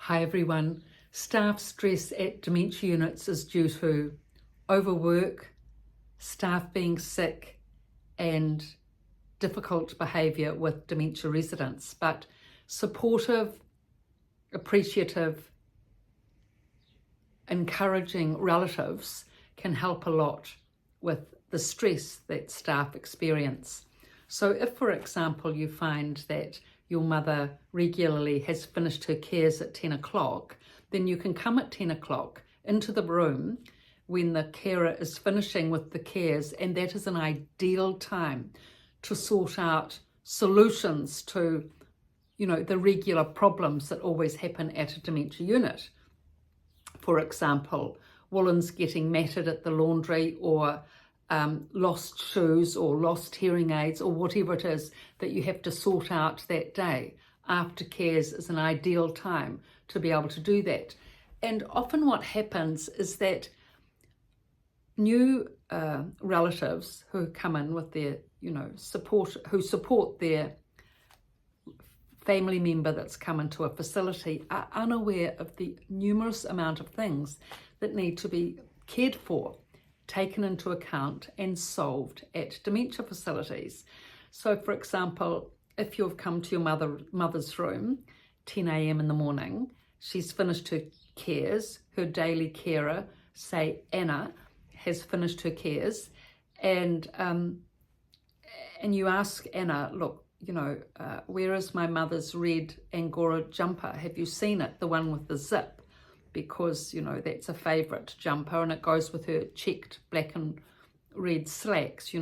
Hi everyone. Staff stress at dementia units is due to overwork, staff being sick and difficult behaviour with dementia residents. But supportive, appreciative, encouraging relatives can help a lot with the stress that staff experience. So if, for example, you find that your mother regularly has finished her cares at 10 o'clock, then you can come at 10 o'clock into the room when the carer is finishing with the cares, and that is an ideal time to sort out solutions to, the regular problems that always happen at a dementia unit. For example, woollens getting matted at the laundry, or lost shoes or lost hearing aids, or whatever it is that you have to sort out that day. After cares is an ideal time to be able to do that. And often what happens is that new relatives who come in with their, who support their family member that's come into a facility are unaware of the numerous amount of things that need to be cared for, taken into account and solved at dementia facilities. So for example, if you've come to your mother's room 10 a.m. in the morning, she's finished her cares, her daily carer, say Anna, has finished her cares, and you ask Anna, look, where is my mother's red Angora jumper? Have you seen it? The one with the zip? Because, that's a favourite jumper, and it goes with her checked black and red slacks.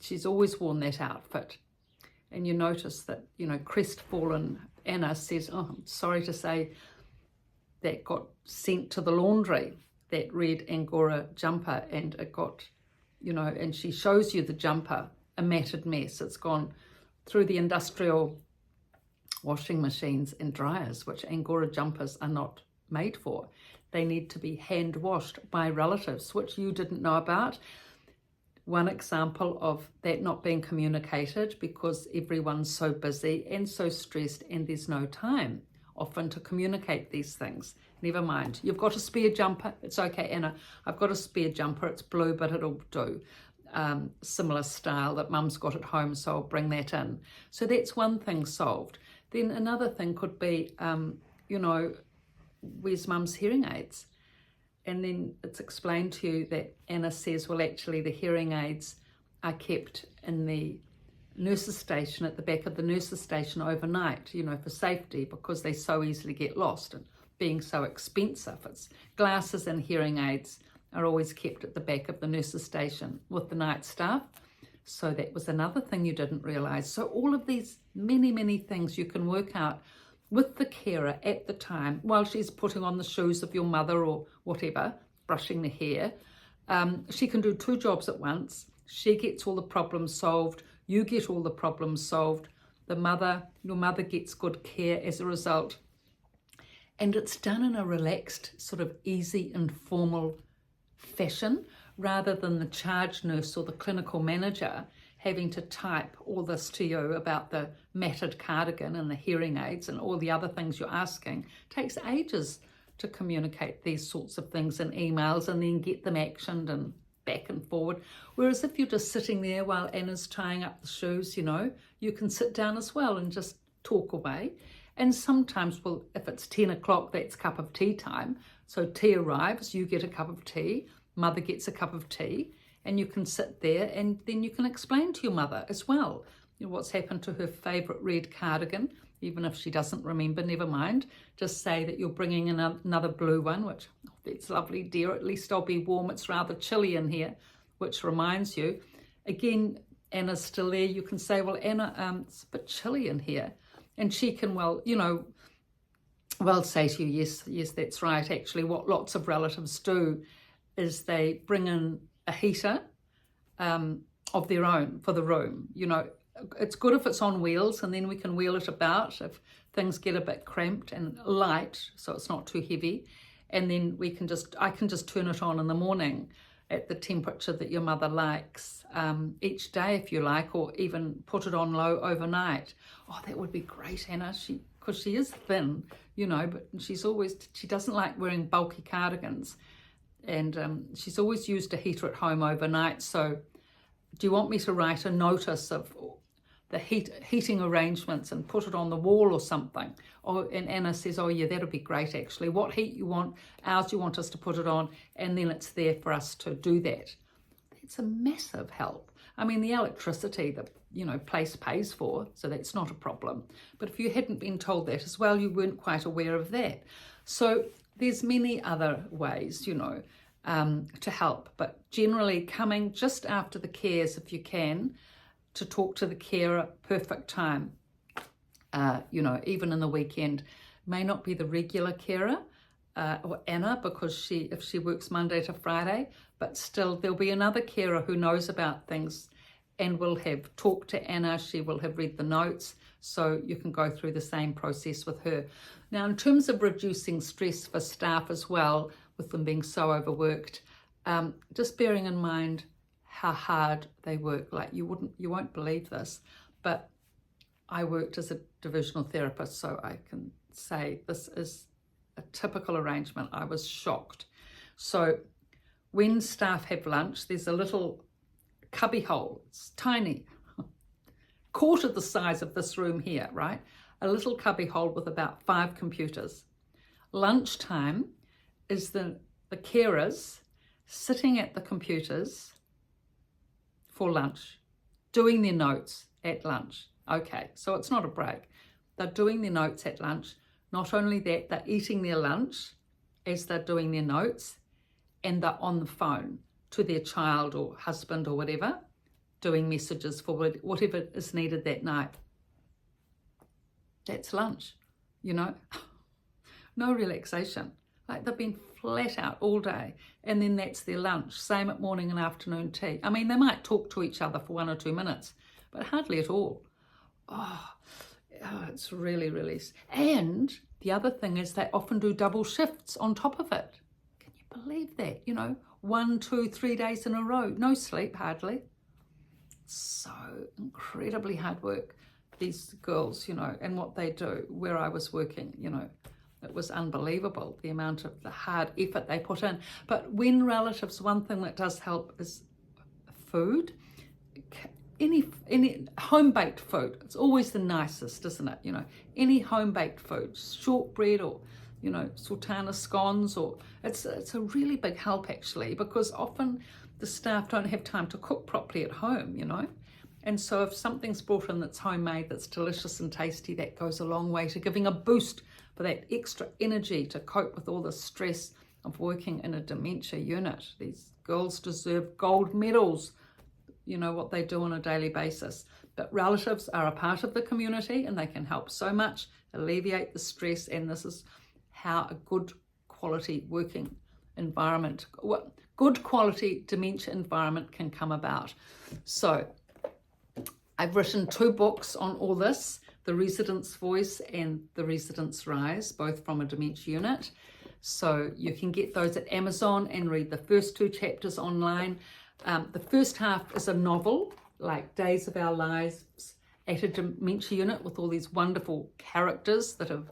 She's always worn that outfit. And you notice that, crestfallen Anna says, oh, I'm sorry to say that got sent to the laundry, that red Angora jumper, and it got, and she shows you the jumper, a matted mess. It's gone through the industrial washing machines and dryers, which Angora jumpers are not made for. They need to be hand washed by relatives, which you didn't know about. One example of that not being communicated, because everyone's so busy and so stressed and there's no time often to communicate these things. Never mind, you've got a spare jumper, it's okay Anna, I've got a spare jumper, it's blue but it'll do. Similar style that mum's got at home, so I'll bring that in. So that's one thing solved. Then another thing could be, where's mum's hearing aids? And then it's explained to you that Anna says, well, actually the hearing aids are kept in the nurse's station, at the back of the nurse's station overnight, for safety, because they so easily get lost, and being so expensive. It's glasses and hearing aids are always kept at the back of the nurse's station with the night staff. So that was another thing you didn't realise. So all of these many things you can work out with the carer at the time while she's putting on the shoes of your mother or whatever, brushing the hair. She can do two jobs at once. She gets all the problems solved. You get all the problems solved. Your mother gets good care as a result. And it's done in a relaxed, sort of easy, informal fashion, rather than the charge nurse or the clinical manager having to type all this to you about the matted cardigan and the hearing aids and all the other things you're asking. It takes ages to communicate these sorts of things in emails and then get them actioned and back and forward. Whereas if you're just sitting there while Anna's tying up the shoes, you can sit down as well and just talk away. And sometimes, well, if it's 10 o'clock, that's cup of tea time. So tea arrives, you get a cup of tea, mother gets a cup of tea, and you can sit there and then you can explain to your mother as well, what's happened to her favourite red cardigan. Even if she doesn't remember, never mind. Just say that you're bringing in another blue one, which, oh, that's lovely, dear. At least I'll be warm. It's rather chilly in here, which reminds you. Again, Anna's still there. You can say, well, Anna, it's a bit chilly in here. And she can, say to you, yes, that's right. Actually, what lots of relatives do is they bring in a heater of their own for the room. It's good if it's on wheels, and then we can wheel it about if things get a bit cramped, and light, so it's not too heavy. And then I can just turn it on in the morning at the temperature that your mother likes each day if you like, or even put it on low overnight. Oh, that would be great, Anna, because she is thin. you know, but she doesn't like wearing bulky cardigans, and she's always used a heater at home overnight. So do you want me to write a notice of the heating arrangements and put it on the wall or something? And Anna says, oh yeah, that'll be great actually. What heat you want, hours you want us to put it on, and then it's there for us to do that. It's a massive help. I mean, the electricity, the place pays for, so that's not a problem. But if you hadn't been told that as well, you weren't quite aware of that. So there's many other ways, to help. But generally coming just after the cares, if you can, to talk to the carer, perfect time. Even in the weekend, may not be the regular carer, or Anna, because if she works Monday to Friday, but still there'll be another carer who knows about things and will have talked to Anna. She will have read the notes, so you can go through the same process with her. Now, in terms of reducing stress for staff as well, with them being so overworked, just bearing in mind how hard they work. Like you won't believe this, but I worked as a divisional therapist, so I can say this is a typical arrangement. I was shocked. So when staff have lunch, there's a little cubby hole. It's tiny, quarter the size of this room here, right? A little cubby hole with about 5 computers. Lunchtime is the carers sitting at the computers for lunch, doing their notes at lunch. Okay, so it's not a break. They're doing their notes at lunch. Not only that, they're eating their lunch as they're doing their notes, and they're on the phone to their child or husband or whatever, doing messages for whatever is needed that night. That's lunch, No relaxation. Like they've been flat out all day, and then that's their lunch. Same at morning and afternoon tea. I mean, they might talk to each other for 1 or 2 minutes, but hardly at all. Oh, it's really, really. And the other thing is they often do double shifts on top of it. Can you believe that? 1, 2, 3 days in a row, no sleep hardly. So incredibly hard work, these girls, and what they do. Where I was working, it was unbelievable, the amount of the hard effort they put in. But when relatives, one thing that does help is food. Any home-baked food, it's always the nicest, isn't it? Any home-baked food, shortbread or, sultana scones, or it's a really big help actually, because often the staff don't have time to cook properly at home, And so if something's brought in that's homemade, that's delicious and tasty, that goes a long way to giving a boost for that extra energy to cope with all the stress of working in a dementia unit. These girls deserve gold medals, what they do on a daily basis. But relatives are a part of the community, and they can help so much, alleviate the stress, and this is how a good quality working environment, good quality dementia environment can come about. So I've written 2 books on all this, The Resident's Voice and The Resident's Rise, both from a dementia unit. So you can get those at Amazon and read the first 2 chapters online. The first half is a novel, like Days of Our Lives at a Dementia Unit, with all these wonderful characters that have,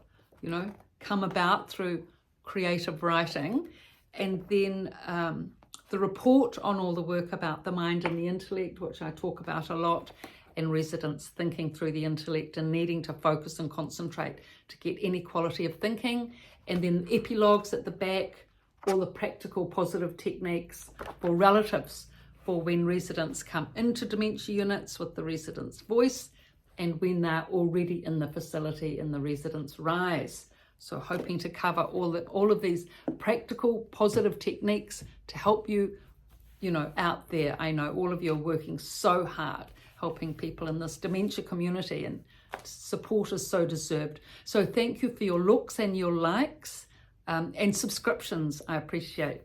come about through creative writing. And then the report on all the work about the mind and the intellect, which I talk about a lot, and residents thinking through the intellect and needing to focus and concentrate to get any quality of thinking. And then epilogues at the back, all the practical positive techniques for relatives for when residents come into dementia units with the resident's voice, and when they're already in the facility in the resident's rise. So hoping to cover all of these practical positive techniques to help you, out there. I know all of you are working so hard helping people in this dementia community, and support is so deserved. So thank you for your looks and your likes and subscriptions. I appreciate